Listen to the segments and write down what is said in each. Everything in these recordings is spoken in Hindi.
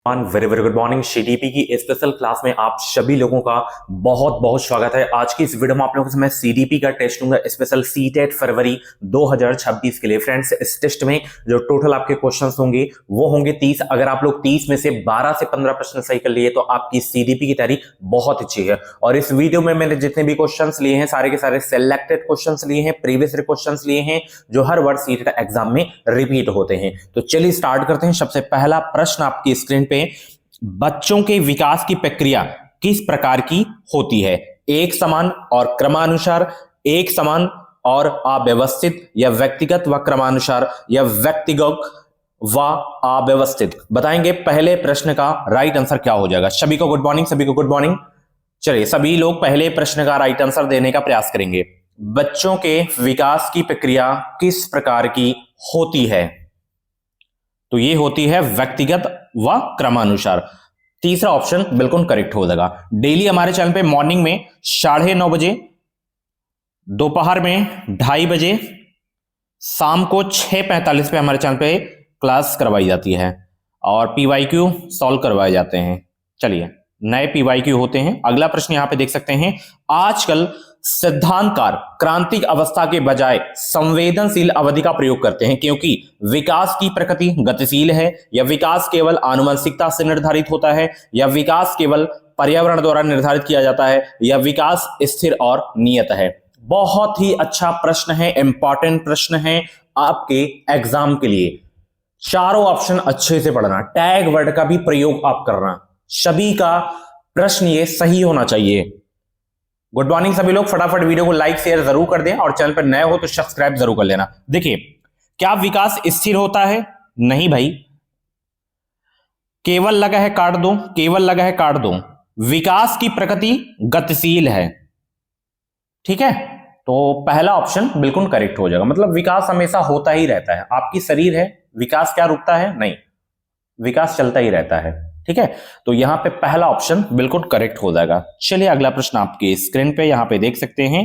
Very very good morning. CDP की स्पेशल क्लास में आप सभी लोगों का बहुत बहुत स्वागत है। आज की इस वीडियो में आप लोगों से मैं सीडीपी का टेस्ट लूंगा, स्पेशल सीटेट फरवरी 2026 के लिए। फ्रेंड्स, इस टेस्ट में जो टोटल आपके क्वेश्चंस होंगे वो होंगे 30। अगर आप लोग 30 में से 12 से 15 प्रश्न सही कर लिए तो आपकी सीडीपी की तैयारी बहुत अच्छी है। और इस वीडियो में मैंने जितने भी क्वेश्चन लिए हैं सारे के सारे सिलेक्टेड क्वेश्चन लिए हैं, प्रीवियस क्वेश्चन लिए हैं जो हर वर्ष सीटेट का एग्जाम में रिपीट होते हैं। तो चलिए स्टार्ट करते हैं। सबसे पहला प्रश्न आपकी स्क्रीन पे, बच्चों के विकास की प्रक्रिया किस प्रकार की होती है? एक समान और क्रमानुसार, एक समान और अव्यवस्थित, या व्यक्तिगत व क्रमानुसार, या व्यक्तिगत व अव्यवस्थित? बताएंगे पहले प्रश्न का राइट आंसर क्या हो जाएगा। सभी को गुड मॉर्निंग, सभी को गुड मॉर्निंग। चलिए सभी लोग पहले प्रश्न का राइट आंसर देने का प्रयास करेंगे। बच्चों के विकास की प्रक्रिया किस प्रकार की होती है? तो ये होती है व्यक्तिगत व क्रमानुसार। तीसरा ऑप्शन बिल्कुल करेक्ट हो जाएगा। डेली हमारे चैनल पे मॉर्निंग में 9:30 बजे, दोपहर में 2:30 बजे, शाम को 6:45 पे हमारे चैनल पे क्लास करवाई जाती है और पीवाईक्यू सॉल्व करवाए जाते हैं। चलिए नए पीवाईक्यू होते हैं। अगला प्रश्न यहां पे देख सकते हैं, आजकल सिद्धांतकार क्रांतिक अवस्था के बजाय संवेदनशील अवधि का प्रयोग करते हैं क्योंकि विकास की प्रकृति गतिशील है, या विकास केवल आनुवंशिकता से निर्धारित होता है, या विकास केवल पर्यावरण द्वारा निर्धारित किया जाता है, या विकास स्थिर और नियत है? बहुत ही अच्छा प्रश्न है, इंपॉर्टेंट प्रश्न है आपके एग्जाम के लिए। चारों ऑप्शन अच्छे से पढ़ना, टैग वर्ड का भी प्रयोग आप करना, सभी का प्रश्न ये सही होना चाहिए। गुड मॉर्निंग सभी लोग। फटाफट वीडियो को लाइक शेयर जरूर कर दें और चैनल पर नए हो तो सब्सक्राइब जरूर कर लेना। देखिए, क्या विकास स्थिर होता है? नहीं भाई, केवल लगा है काट दो, केवल लगा है काट दो। विकास की प्रकृति गतिशील है, ठीक है, तो पहला ऑप्शन बिल्कुल करेक्ट हो जाएगा। मतलब विकास हमेशा होता ही रहता है। आपकी शरीर है, विकास क्या रुकता है? नहीं, विकास चलता ही रहता है, ठीक है। तो यहां पे पहला ऑप्शन बिल्कुल करेक्ट हो जाएगा। चलिए अगला प्रश्न आपकी स्क्रीन पे यहां पे देख सकते हैं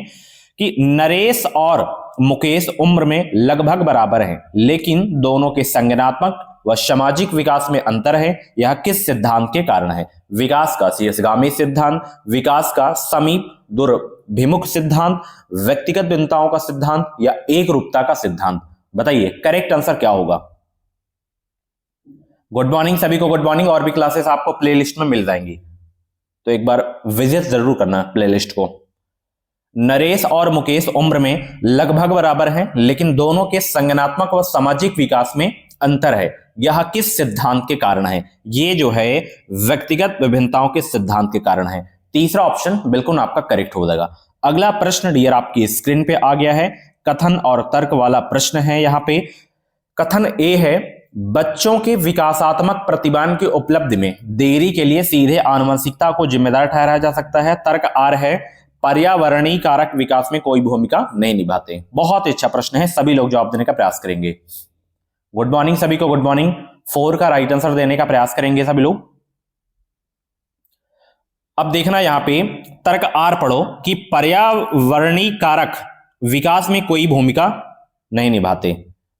कि नरेश और मुकेश उम्र में लगभग बराबर हैं, लेकिन दोनों के संज्ञानात्मक व सामाजिक विकास में अंतर है। यह किस सिद्धांत के कारण है? विकास का शीर्षगामी सिद्धांत, विकास का समीप दुर्भिमुख सिद्धांत, व्यक्तिगत भिन्नताओं का सिद्धांत, या एक रूपता का सिद्धांत? बताइए करेक्ट आंसर क्या होगा। गुड मॉर्निंग सभी को, गुड मॉर्निंग। और भी क्लासेस आपको प्लेलिस्ट में मिल जाएंगी, तो एक बार विजिट जरूर करना प्लेलिस्ट को। नरेश और मुकेश उम्र में लगभग बराबर हैं, लेकिन दोनों के संज्ञानात्मक व सामाजिक विकास में अंतर है। यह किस सिद्धांत के कारण है? ये जो है व्यक्तिगत विभिन्नताओं के सिद्धांत के कारण है। तीसरा ऑप्शन बिल्कुल आपका करेक्ट हो जाएगा। अगला प्रश्न डियर आपकी स्क्रीन पे आ गया है, कथन और तर्क वाला प्रश्न है। यहां पे कथन ए है, बच्चों के विकासात्मक प्रतिमान की उपलब्धि में देरी के लिए सीधे आनुवंशिकता को जिम्मेदार ठहराया जा सकता है। तर्क आर है, पर्यावरणीय कारक विकास में कोई भूमिका नहीं निभाते। बहुत अच्छा प्रश्न है, सभी लोग जवाब देने का प्रयास करेंगे। गुड मॉर्निंग सभी को, गुड मॉर्निंग। 4 का राइट आंसर देने का प्रयास करेंगे सभी लोग। अब देखना यहां पे तर्क आर पढ़ो कि पर्यावरणीय कारक विकास में कोई भूमिका नहीं निभाते,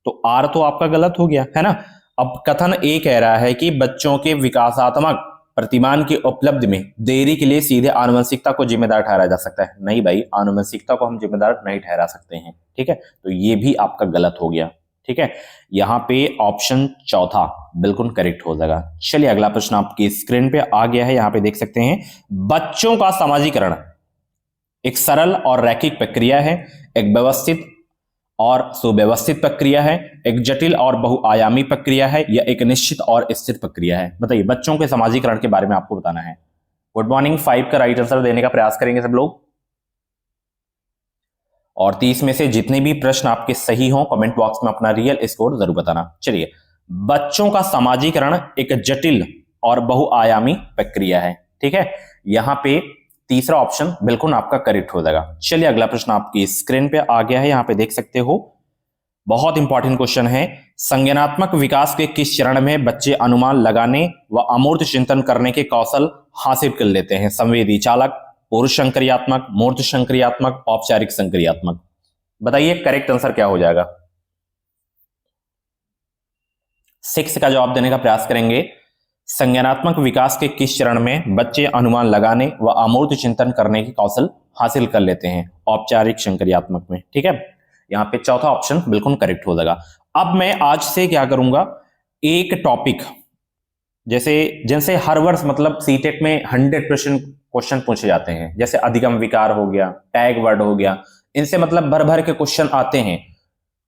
तो आर तो आपका गलत हो गया है ना। अब कथन ए कह रहा है कि बच्चों के विकासात्मक प्रतिमान की उपलब्धि में देरी के लिए सीधे आनुवंशिकता को जिम्मेदार ठहराया जा सकता है। नहीं भाई, आनुवंशिकता को हम जिम्मेदार नहीं ठहरा सकते हैं, ठीक है, तो ये भी आपका गलत हो गया, ठीक है। यहां पे ऑप्शन चौथा बिल्कुल करेक्ट हो जाएगा। चलिए अगला प्रश्न आपकी स्क्रीन पे आ गया है, यहां पे देख सकते हैं, बच्चों का समाजीकरण एक सरल और रैखिक प्रक्रिया है, एक व्यवस्थित और सुव्यवस्थित प्रक्रिया है, एक जटिल और बहुआयामी प्रक्रिया है, या एक निश्चित और स्थिर प्रक्रिया है? बताइए, बच्चों के समाजीकरण के बारे में आपको बताना है। Good morning. 5 का राइट आंसर देने का प्रयास करेंगे सब लोग, और 30 में से जितने भी प्रश्न आपके सही हों कमेंट बॉक्स में अपना रियल स्कोर जरूर बताना। चलिए, बच्चों का समाजीकरण एक जटिल और बहुआयामी प्रक्रिया है, ठीक है। यहां पे तीसरा ऑप्शन बिल्कुल आपका करेक्ट हो जाएगा। चलिए अगला प्रश्न आपकी स्क्रीन पे आ गया है, यहां पे देख सकते हो, बहुत इंपॉर्टेंट क्वेश्चन है। संज्ञानात्मक विकास के किस चरण में बच्चे अनुमान लगाने व अमूर्त चिंतन करने के कौशल हासिल कर लेते हैं? संवेदी चालक, पूर्व संक्रियात्मक, मूर्त संक्रियात्मक, औपचारिक संक्रियात्मक? बताइए करेक्ट आंसर क्या हो जाएगा। 6 का जवाब देने का प्रयास करेंगे। संज्ञानात्मक विकास के किस चरण में बच्चे अनुमान लगाने व अमूर्त चिंतन करने की कौशल हासिल कर लेते हैं? औपचारिक संक्रियात्मक में। ठीक है, यहां पे चौथा ऑप्शन बिल्कुल करेक्ट हो जाएगा। अब मैं आज से क्या करूंगा, एक टॉपिक जैसे जिनसे हर वर्ष मतलब सीटेट में 100% क्वेश्चन पूछे जाते हैं, जैसे अधिगम विकार हो गया, टैग वर्ड हो गया, इनसे मतलब भर भर के क्वेश्चन आते हैं।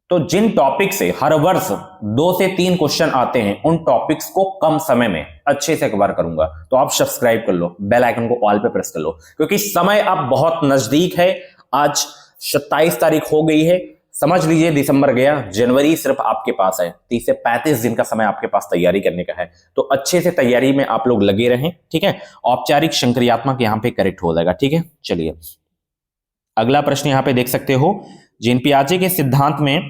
तो जिन टॉपिक से हर वर्ष 2 से 3 क्वेश्चन आते हैं, उन टॉपिक्स को कम समय में अच्छे से कवर करूंगा। तो आप सब्सक्राइब कर लो, बेल आइकन को ऑल पे प्रेस कर लो, क्योंकि समय अब बहुत नजदीक है। आज 27 तारीख हो गई है, समझ लीजिए दिसंबर गया, जनवरी सिर्फ आपके पास है। 30 से 35 दिन का समय आपके पास तैयारी करने का है, तो अच्छे से तैयारी में आप लोग लगे रहें। ठीक है, औपचारिक संक्रियात्मक यहां पे करेक्ट हो जाएगा। ठीक है, चलिए अगला प्रश्न यहां पे देख सकते हो, जीन पियाजे के सिद्धांत में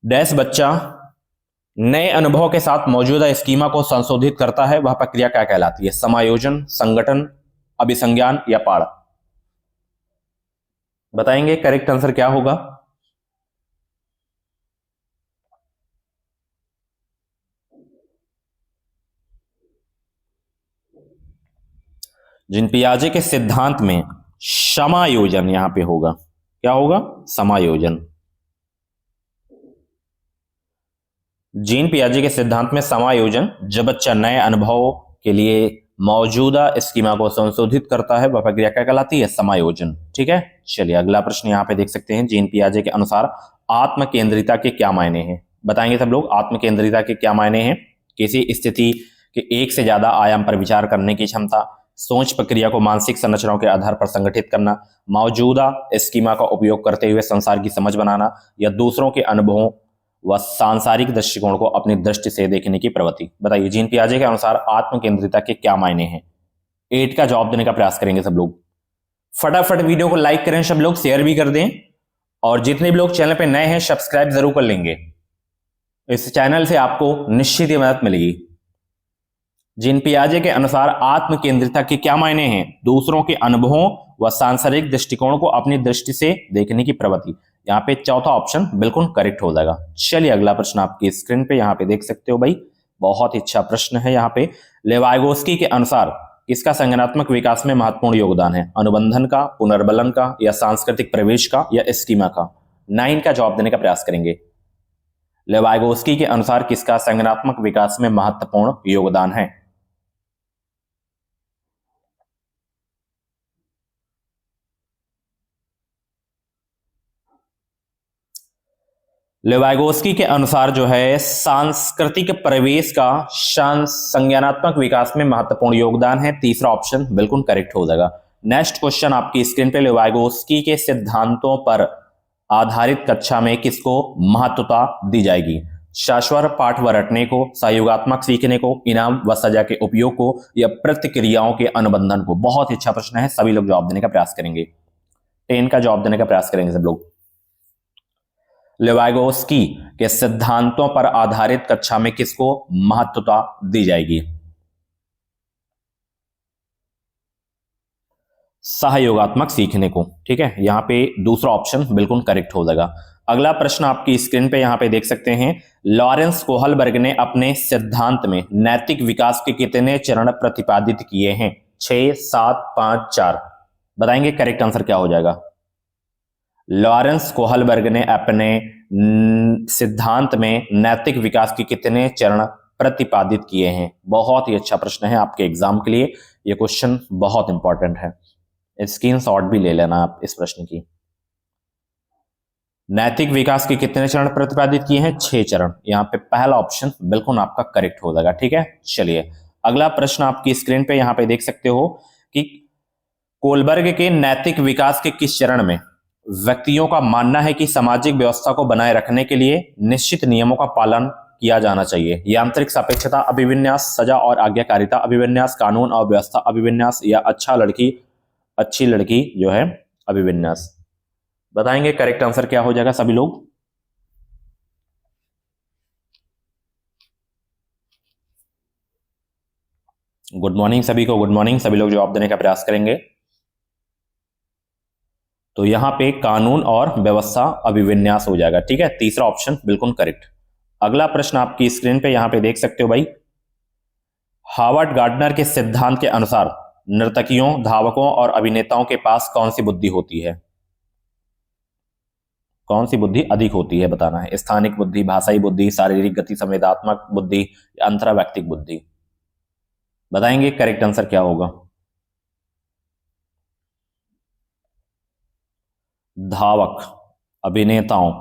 डैश बच्चा नए अनुभव के साथ मौजूदा स्कीमा को संशोधित करता है, वह प्रक्रिया क्या कहलाती है? समायोजन, संगठन, अभिसंज्ञान या पाड़? बताएंगे करेक्ट आंसर क्या होगा? जिन पियाजे के सिद्धांत में समायोजन यहां पे होगा, क्या होगा? समायोजन। जीन पियाजे के सिद्धांत में समायोजन, जब बच्चा नए अनुभव के लिए मौजूदा स्कीमा को संशोधित करता है, वह प्रक्रिया क्या कहलाती है? समायोजन। ठीक है, चलिए अगला प्रश्न यहां पे देख सकते हैं, जीन पियाजे के अनुसार आत्म केंद्रिता के क्या मायने हैं? बताएंगे सब लोग, आत्म केंद्रिता के क्या मायने हैं? किसी स्थिति के एक से ज्यादा आयाम पर विचार करने की क्षमता, सोच प्रक्रिया को मानसिक संरचनाओं के आधार पर संगठित करना, मौजूदा स्कीमा का उपयोग करते हुए संसार की समझ बनाना, या दूसरों के अनुभवों व सांसारिक दृष्टिकोण को अपनी दृष्टि से देखने की प्रवृत्ति। बताइए जीन पियाजे के अनुसार आत्म केंद्रिता के क्या मायने हैं? 8 का जवाब देने का प्रयास करेंगे सब लोग। फटाफट वीडियो को लाइक करें सब लोग, शेयर भी कर दें, और जितने भी लोग चैनल पे नए हैं सब्सक्राइब जरूर कर लेंगे। इस चैनल से आपको निश्चित ही मदद मिलेगी। जीन पियाजे के अनुसार आत्म केंद्रिता के क्या मायने हैं? दूसरों के अनुभवों व सांसारिक दृष्टिकोण को अपनी दृष्टि से देखने की प्रवृत्ति। यहाँ पे चौथा ऑप्शन बिल्कुल करेक्ट हो जाएगा। चलिए अगला प्रश्न आपकी स्क्रीन पे यहाँ पे देख सकते हो भाई, बहुत ही अच्छा प्रश्न है। यहाँ पे लेवाइगोस्की के अनुसार किसका संज्ञानात्मक विकास में महत्वपूर्ण योगदान है? अनुबंधन का, पुनर्बलन का, या सांस्कृतिक प्रवेश का, या स्कीमा का? 9 का जवाब देने का प्रयास करेंगे। लेवाइगोस्की के अनुसार किसका संज्ञानात्मक विकास में महत्वपूर्ण योगदान है? लेवाइगोस्की के अनुसार जो है सांस्कृतिक प्रवेश का संज्ञानात्मक विकास में महत्वपूर्ण योगदान है। तीसरा ऑप्शन बिल्कुल करेक्ट हो जाएगा। नेक्स्ट क्वेश्चन आपकी स्क्रीन पे, लेवाइगोस्की के सिद्धांतों पर आधारित कक्षा में किसको महत्वता दी जाएगी? शाश्वत पाठ व रटने को, सहयोगात्मक सीखने को, इनाम व सजा के उपयोग को, या प्रतिक्रियाओं के अनुबंधन को? बहुत ही अच्छा प्रश्न है, सभी लोग जवाब देने का प्रयास करेंगे। 10 का जवाब देने का प्रयास करेंगे सब लोग। लेवाइगोस्की के सिद्धांतों पर आधारित कक्षा में किसको महत्वता दी जाएगी? सहयोगात्मक सीखने को। ठीक है, यहां पे दूसरा ऑप्शन बिल्कुल करेक्ट हो जाएगा। अगला प्रश्न आपकी स्क्रीन पे यहां पे देख सकते हैं, लॉरेंस कोहलबर्ग ने अपने सिद्धांत में नैतिक विकास के कितने चरण प्रतिपादित किए हैं? 6, 7, 5, 4? बताएंगे करेक्ट आंसर क्या हो जाएगा? लॉरेंस कोहलबर्ग ने अपने सिद्धांत में नैतिक विकास के कितने चरण प्रतिपादित किए हैं? बहुत ही अच्छा प्रश्न है आपके एग्जाम के लिए, यह क्वेश्चन बहुत इंपॉर्टेंट है, स्क्रीनशॉट भी ले लेना आप इस प्रश्न की। नैतिक विकास के कितने चरण प्रतिपादित किए हैं? 6 चरण। यहां पे पहला ऑप्शन बिल्कुल आपका करेक्ट हो जाएगा। ठीक है, चलिए अगला प्रश्न आपकी स्क्रीन पे यहां पे देख सकते हो कि कोहलबर्ग के नैतिक विकास के किस चरण में व्यक्तियों का मानना है कि सामाजिक व्यवस्था को बनाए रखने के लिए निश्चित नियमों का पालन किया जाना चाहिए? यांत्रिक सापेक्षता अभिविन्यास, सजा और आज्ञाकारिता अभिविन्यास, कानून और व्यवस्था अभिविन्यास, या अच्छी लड़की जो है अभिविन्यास? बताएंगे करेक्ट आंसर क्या हो जाएगा सभी लोग? गुड मॉर्निंग सभी को, गुड मॉर्निंग। सभी लोग जवाब देने का प्रयास करेंगे। तो यहां पे कानून और व्यवस्था अभिविन्यास हो जाएगा। ठीक है, तीसरा ऑप्शन बिल्कुल करेक्ट। अगला प्रश्न आपकी स्क्रीन पे यहां पे देख सकते हो भाई, हावर्ड गार्डनर के सिद्धांत के अनुसार नर्तकियों, धावकों और अभिनेताओं के पास कौन सी बुद्धि होती है? कौन सी बुद्धि अधिक होती है बताना है। स्थानिक बुद्धि, भाषाई बुद्धि, शारीरिक गति संवेदात्मक बुद्धि या अंतरावैक्तिक बुद्धि? बताएंगे करेक्ट आंसर क्या होगा। धावक, अभिनेताओं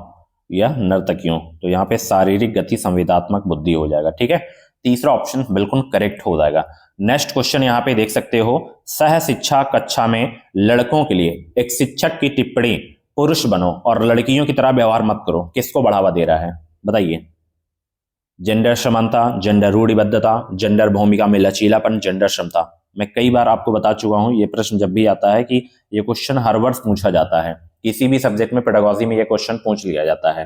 या नर्तकियों, तो यहां पे शारीरिक गति संवेदात्मक बुद्धि हो जाएगा। ठीक है, तीसरा ऑप्शन बिल्कुल करेक्ट हो जाएगा। नेक्स्ट क्वेश्चन यहां पे देख सकते हो, सह शिक्षा कक्षा में लड़कों के लिए एक शिक्षक की टिप्पणी पुरुष बनो और लड़कियों की तरह व्यवहार मत करो किसको बढ़ावा दे रहा है? बताइए। जेंडर समानता, जेंडर रूढ़िबद्धता, जेंडर भूमिका में लचीलापन, जेंडर क्षमता। मैं कई बार आपको बता चुका हूं, ये प्रश्न जब भी आता है कि ये क्वेश्चन हर वर्ष पूछा जाता है, किसी भी सब्जेक्ट में पेडागोजी में ये क्वेश्चन पूछ लिया जाता है,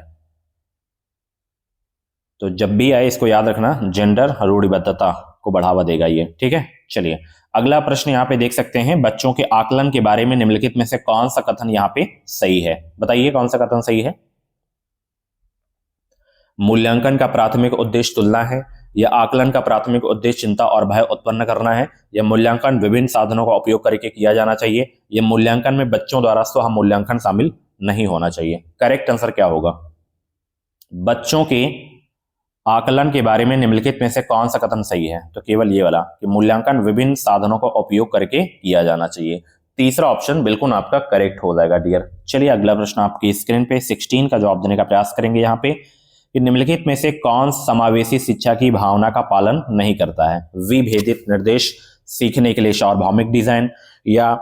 तो जब भी आए इसको याद रखना, जेंडर रूढ़िबद्धता को बढ़ावा देगा ये। ठीक है, चलिए अगला प्रश्न यहाँ पे देख सकते हैं, बच्चों के आकलन के बारे में निम्नलिखित में से कौन सा कथन यहाँ पे सही है? बताइए कौन सा कथन सही है। मूल्यांकन का प्राथमिक उद्देश्य तुलना है, या आकलन का प्राथमिक उद्देश्य चिंता और भय उत्पन्न करना है, या मूल्यांकन विभिन्न साधनों का उपयोग करके किया जाना चाहिए, या मूल्यांकन में बच्चों द्वारा स्वयं मूल्यांकन शामिल नहीं होना चाहिए? करेक्ट आंसर क्या होगा? बच्चों के आकलन के बारे में निम्नलिखित में से कौन सा कथन सही है? तो केवल ये वाला कि मूल्यांकन विभिन्न साधनों का उपयोग करके किया जाना चाहिए। तीसरा ऑप्शन बिल्कुल आपका करेक्ट हो जाएगा डियर। चलिए अगला प्रश्न आपकी स्क्रीन पे 16 का जवाब देने का प्रयास करेंगे यहाँ पे, कि निम्नलिखित में से कौन समावेशी शिक्षा की भावना का पालन नहीं करता है? विभेदित निर्देश, सीखने के लिए सार्वभौमिक डिजाइन, या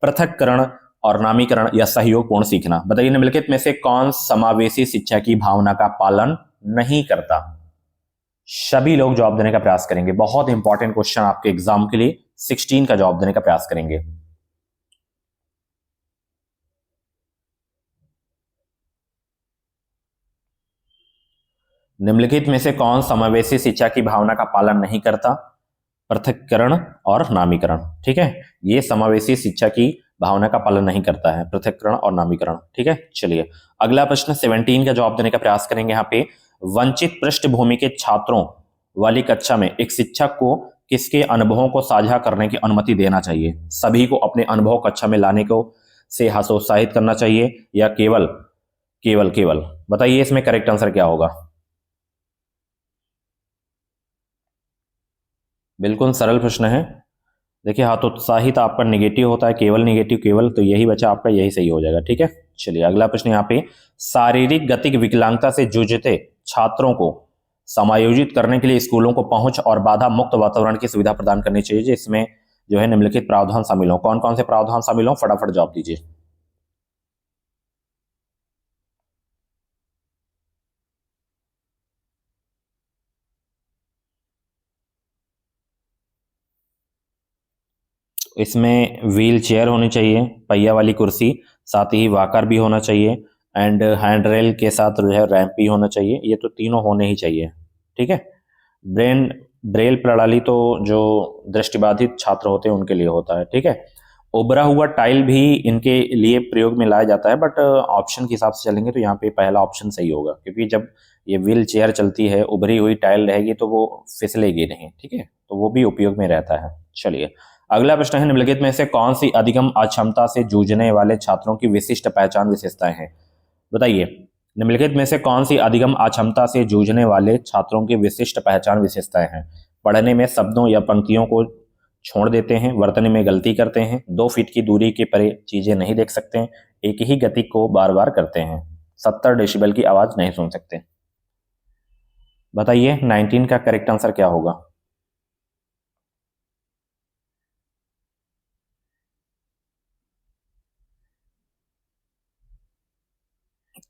पृथक्करण और नामीकरण, या सहयोगपूर्ण सीखना? बताइए निम्नलिखित में से कौन समावेशी शिक्षा की भावना का पालन नहीं करता? सभी लोग जवाब देने का प्रयास करेंगे, बहुत इंपॉर्टेंट क्वेश्चन आपके एग्जाम के लिए। 16 का जवाब देने का प्रयास करेंगे। निम्नलिखित में से कौन समावेशी शिक्षा की भावना का पालन नहीं करता? पृथक्करण और नामीकरण। ठीक है, ये समावेशी शिक्षा की भावना का पालन नहीं करता है, पृथक्करण और नामीकरण। ठीक है, चलिए अगला प्रश्न 17 का जवाब देने का प्रयास करेंगे यहाँ पे, वंचित पृष्ठभूमि के छात्रों वाली कक्षा में एक शिक्षक को किसके अनुभवों को साझा करने की अनुमति देना चाहिए? सभी को अपने अनुभव कक्षा में लाने को से हतोत्साहित करना चाहिए, या केवल केवल केवल? बताइए इसमें करेक्ट आंसर क्या होगा। बिल्कुल सरल प्रश्न है। देखिए हतोत्साहित आपका नेगेटिव होता है, केवल नेगेटिव केवल, तो यही बचा आपका, यही सही हो जाएगा। ठीक है, चलिए अगला प्रश्न यहाँ पे, शारीरिक गतिक विकलांगता से जूझते छात्रों को समायोजित करने के लिए स्कूलों को पहुंच और बाधा मुक्त वातावरण की सुविधा प्रदान करनी चाहिए, जिसमें जो है निम्नलिखित प्रावधान शामिल हो। कौन कौन से प्रावधान शामिल हो, फटाफट जवाब दीजिए। इसमें व्हील चेयर होनी चाहिए, पहिया वाली कुर्सी, साथ ही वॉकर भी होना चाहिए, एंड हैंड रेल के साथ जो है रैंप भी होना चाहिए। ये तो तीनों होने ही चाहिए। ठीक है, ब्रेल प्रणाली तो जो दृष्टिबाधित छात्र होते हैं उनके लिए होता है। ठीक है, उभरा हुआ टाइल भी इनके लिए प्रयोग में लाया जाता है, बट ऑप्शन के हिसाब से चलेंगे तो यहाँ पे पहला ऑप्शन सही होगा, क्योंकि जब ये व्हील चेयर चलती है, उभरी हुई टाइल रहेगी तो वो फिसलेगी नहीं। ठीक है, तो वो भी उपयोग में रहता है। चलिए अगला प्रश्न है, निम्नलिखित में से कौन सी अधिगम अक्षमता से जूझने वाले छात्रों की विशिष्ट पहचान विशेषताएं हैं? बताइए निम्नलिखित में से कौन सी अधिगम अक्षमता से जूझने वाले छात्रों की विशिष्ट पहचान विशेषताएं हैं? पढ़ने में शब्दों या पंक्तियों को छोड़ देते हैं, वर्तने में गलती करते हैं, 2 फीट की दूरी के परे चीजें नहीं देख सकते हैं, एक ही गति को बार बार करते हैं, 70 डेसिबल की आवाज नहीं सुन सकते। बताइए 19 का करेक्ट आंसर क्या होगा।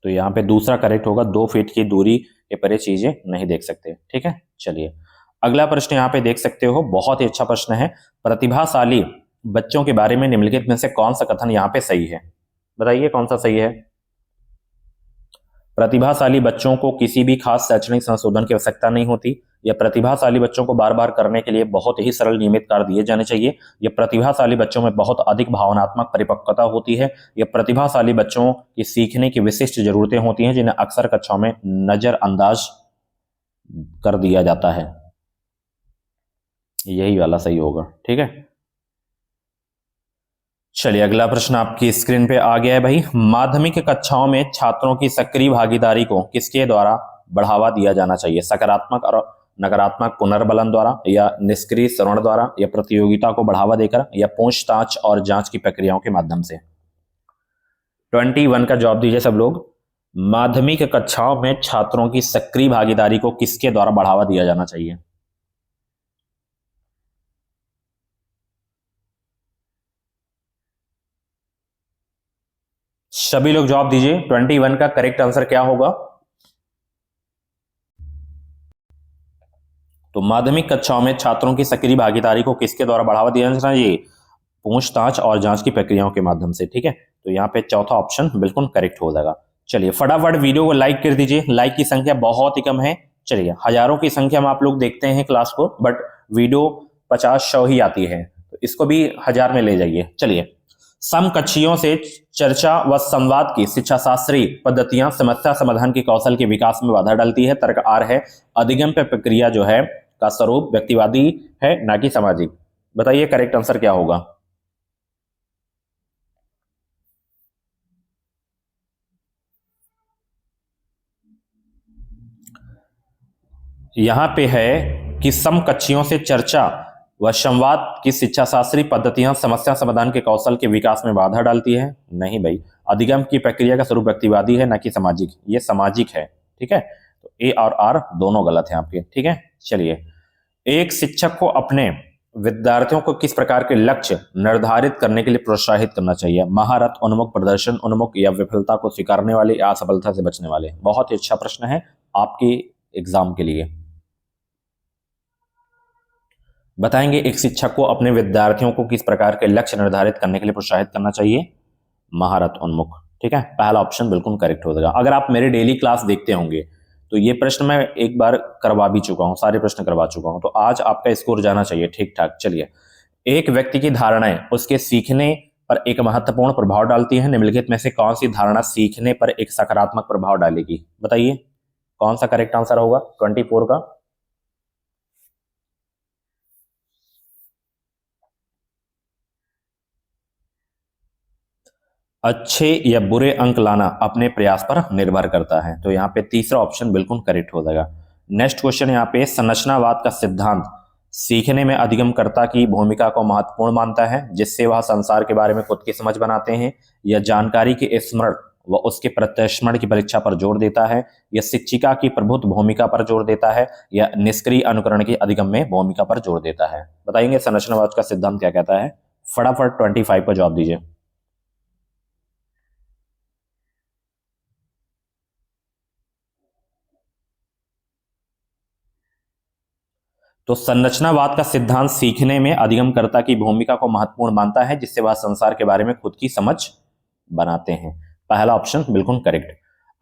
तो यहाँ पे दूसरा करेक्ट होगा, 2 फीट की दूरी के परे चीजें नहीं देख सकते। ठीक है, चलिए अगला प्रश्न यहाँ पे देख सकते हो, बहुत ही अच्छा प्रश्न है, प्रतिभाशाली बच्चों के बारे में निम्नलिखित में से कौन सा कथन यहाँ पे सही है? बताइए कौन सा सही है। प्रतिभाशाली बच्चों को किसी भी खास शैक्षणिक संशोधन की आवश्यकता नहीं होती, या प्रतिभाशाली बच्चों को बार बार करने के लिए बहुत ही सरल नियमित कार्य दिए जाने चाहिए, या प्रतिभाशाली बच्चों में बहुत अधिक भावनात्मक परिपक्वता होती है, या प्रतिभाशाली बच्चों की सीखने की विशिष्ट जरूरतें होती हैं जिन्हें अक्सर कक्षाओं में नजरअंदाज कर दिया जाता है। यही वाला सही होगा। ठीक है, चलिए अगला प्रश्न आपकी स्क्रीन पे आ गया है भाई। माध्यमिक कक्षाओं में छात्रों की सक्रिय भागीदारी को किसके द्वारा बढ़ावा दिया जाना चाहिए? सकारात्मक और नकारात्मक पुनर्बलन द्वारा, या निष्क्रिय श्रवण द्वारा, या प्रतियोगिता को बढ़ावा देकर, या पूछताछ और जांच की प्रक्रियाओं के माध्यम से? 21 का जवाब दीजिए सब लोग। माध्यमिक कक्षाओं में छात्रों की सक्रिय भागीदारी को किसके द्वारा बढ़ावा दिया जाना चाहिए? सभी लोग जवाब दीजिए। 21 का करेक्ट आंसर क्या होगा? तो माध्यमिक कक्षाओं में छात्रों की सक्रिय भागीदारी को किसके द्वारा बढ़ावा दिया जाना चाहिए? पूछताछ और जांच की प्रक्रियाओं के माध्यम से। ठीक है, तो यहाँ पे चौथा ऑप्शन बिल्कुल करेक्ट हो जाएगा। चलिए फटाफट वीडियो को लाइक कर दीजिए, लाइक की संख्या बहुत ही कम है। चलिए हजारों की संख्या में आप लोग देखते हैं क्लास को, बट वीडियो 50-100 ही आती है, तो इसको भी 1000 में ले जाइए। चलिए, समकक्षियों से चर्चा व संवाद की शिक्षा शास्त्रीय पद्धतियां समस्या समाधान के कौशल के विकास में बाधा डालती है। तर्क आर है, अधिगम प्रक्रिया जो है का स्वरूप व्यक्तिवादी है ना कि सामाजिक। बताइए करेक्ट आंसर क्या होगा? यहां पे है कि समकक्षियों से चर्चा व संवाद की शिक्षा शास्त्रीय पद्धतियां समस्या समाधान के कौशल के विकास में बाधा डालती है। नहीं भाई, अधिगम की प्रक्रिया का स्वरूप व्यक्तिवादी है ना कि सामाजिक। ये सामाजिक है। ठीक है, तो ए और आर दोनों गलत हैं आपके। ठीक है, चलिए, एक शिक्षक को अपने विद्यार्थियों को किस प्रकार के लक्ष्य निर्धारित करने के लिए प्रोत्साहित करना चाहिए? महारत उन्मुख, प्रदर्शन उन्मुख, या विफलता को स्वीकारने वाले, या असफलता से बचने वाले? बहुत ही अच्छा प्रश्न है आपके एग्जाम के लिए। बताएंगे एक शिक्षक को अपने विद्यार्थियों को किस प्रकार के लक्ष्य निर्धारित करने के लिए प्रोत्साहित करना चाहिए? महारत उन्मुख। ठीक है, पहला ऑप्शन बिल्कुल करेक्ट हो जाएगा। अगर आप मेरे डेली क्लास देखते होंगे तो ये प्रश्न मैं एक बार करवा भी चुका हूं, सारे प्रश्न करवा चुका हूं, तो आज आपका स्कोर जाना चाहिए ठीक ठाक। चलिए, एक व्यक्ति की धारणाएं उसके सीखने पर एक महत्वपूर्ण प्रभाव डालती है। निम्नलिखित में से कौन सी धारणा सीखने पर एक सकारात्मक प्रभाव डालेगी? बताइए कौन सा करेक्ट आंसर होगा 24 का? अच्छे या बुरे अंक लाना अपने प्रयास पर निर्भर करता है। तो यहाँ पे तीसरा ऑप्शन बिल्कुल करेक्ट हो जाएगा। नेक्स्ट क्वेश्चन यहाँ पे, संरचनावाद का सिद्धांत सीखने में अधिगमकर्ता की भूमिका को महत्वपूर्ण मानता है, जिससे वह संसार के बारे में खुद की समझ बनाते हैं, या जानकारी के स्मरण व उसके प्रत्यस्मरण की परीक्षा पर जोर देता है, या शिक्षिका की प्रभुत्व भूमिका पर जोर देता है, या निष्क्रिय अनुकरण की अधिगम में भूमिका पर जोर देता है? बताएंगे संरचनावाद का सिद्धांत क्या कहता है? फटाफट 25 पर जवाब दीजिए। तो संरचनावाद का सिद्धांत सीखने में अधिगमकर्ता की भूमिका को महत्वपूर्ण मानता है, जिससे वह संसार के बारे में खुद की समझ बनाते हैं। पहला ऑप्शन बिल्कुल करेक्ट।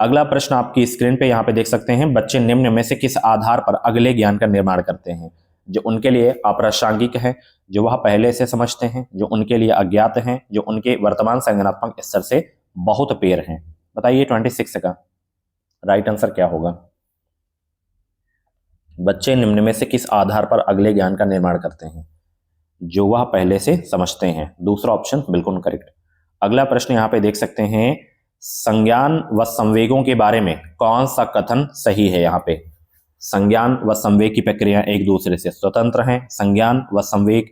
अगला प्रश्न आपकी स्क्रीन पे यहां पे देख सकते हैं, बच्चे निम्न में से किस आधार पर अगले ज्ञान का निर्माण करते हैं? जो उनके लिए अप्रासंगिक है, जो वह पहले से समझते हैं, जो उनके लिए अज्ञात हैं, जो उनके वर्तमान संज्ञानात्मक स्तर से बहुत पेर हैं? बताइए 26 का राइट आंसर क्या होगा? बच्चे निम्न में से किस आधार पर अगले ज्ञान का निर्माण करते हैं? जो वह पहले से समझते हैं। दूसरा ऑप्शन बिल्कुल करेक्ट। अगला प्रश्न यहां पे देख सकते हैं, संज्ञान व संवेगों के बारे में कौन सा कथन सही है? यहां पे संज्ञान व संवेग की प्रक्रिया एक दूसरे से स्वतंत्र हैं, संज्ञान व संवेग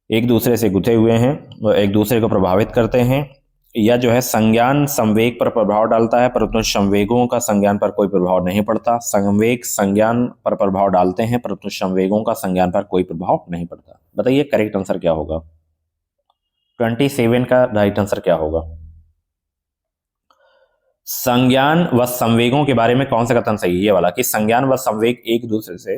एक दूसरे से गुथे हुए हैं, वो एक दूसरे को प्रभावित करते हैं, या जो है संज्ञान संवेग पर प्रभाव डालता है परंतु संवेगों का संज्ञान पर कोई प्रभाव नहीं पड़ता। संवेग संज्ञान पर प्रभाव डालते हैं परंतु संवेगों का संज्ञान पर कोई प्रभाव नहीं पड़ता। बताइए करेक्ट आंसर क्या होगा? 27 का राइट आंसर क्या होगा? संज्ञान व संवेगों के बारे में कौन सा कथन सही है? ये वाला कि संज्ञान व संवेग एक दूसरे से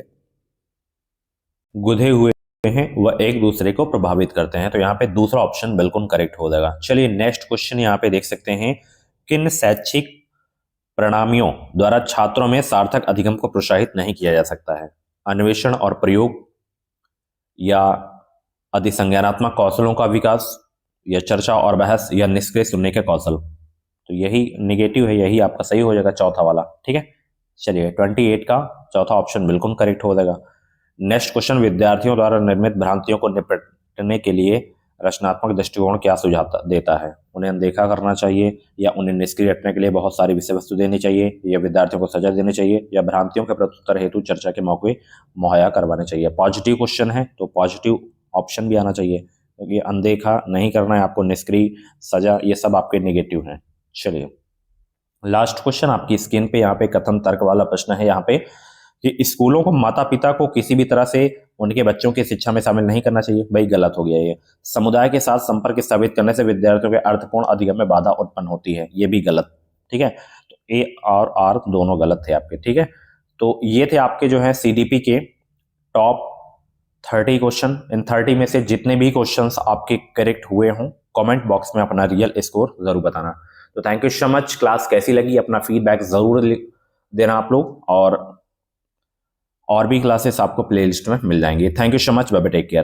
गुधे हुए हैं, वह एक दूसरे को प्रभावित करते हैं। तो यहाँ पे दूसरा ऑप्शन बिल्कुल करेक्ट हो जाएगा। चलिए नेक्स्ट क्वेश्चन यहाँ पे देख सकते हैं, किन शैक्षिक प्रणालियों द्वारा छात्रों में सार्थक अधिगम को प्रोत्साहित नहीं किया जा सकता है? अन्वेषण और प्रयोग, या अधिसंज्ञानात्मक कौशलों का विकास, या चर्चा और बहस, या निष्क्रिय सुनने के कौशल? तो यही निगेटिव है, यही आपका सही हो जाएगा चौथा वाला। ठीक है, चलिए 28 का चौथा ऑप्शन बिल्कुल करेक्ट हो जाएगा। नेक्स्ट क्वेश्चन, विद्यार्थियों द्वारा निर्मित भ्रांतियों को निपटने के लिए रचनात्मक दृष्टिकोण क्या सुझाव देता है? उन्हें अनदेखा करना चाहिए, या उन्हें निष्क्रिय हटने के लिए बहुत सारी विषय वस्तु देनी चाहिए, या विद्यार्थियों को सजा देनी चाहिए, या भ्रांतियों के प्रत्युत्तर हेतु चर्चा के मौके मुहैया करवाने चाहिए? पॉजिटिव क्वेश्चन है तो पॉजिटिव ऑप्शन भी आना चाहिए, क्योंकि अनदेखा नहीं करना है आपको, निष्क्रिय, सजा, ये सब आपके नेगेटिव हैं। चलिए लास्ट क्वेश्चन आपकी स्क्रीन पे, यहाँ पे कथन तर्क वाला प्रश्न है यहाँ पे कि स्कूलों को माता पिता को किसी भी तरह से उनके बच्चों की शिक्षा में शामिल नहीं करना चाहिए। भाई गलत हो गया ये। समुदाय के साथ संपर्क स्थापित करने से विद्यार्थियों के अर्थपूर्ण अधिगम में बाधा उत्पन्न होती है, ये भी गलत। ठीक है, तो ए और आर दोनों गलत थे आपके। ठीक है, तो ये थे आपके जो है सीडीपी के टॉप 30 क्वेश्चन। इन 30 में से जितने भी क्वेश्चंस आपके करेक्ट हुए हों, कमेंट बॉक्स में अपना रियल स्कोर जरूर बताना। तो thank you so much. Class कैसी लगी अपना फीडबैक जरूर देना आप लोग, और भी क्लासेस आपको प्लेलिस्ट में मिल जाएंगी। Thank you so much, bye bye, take care.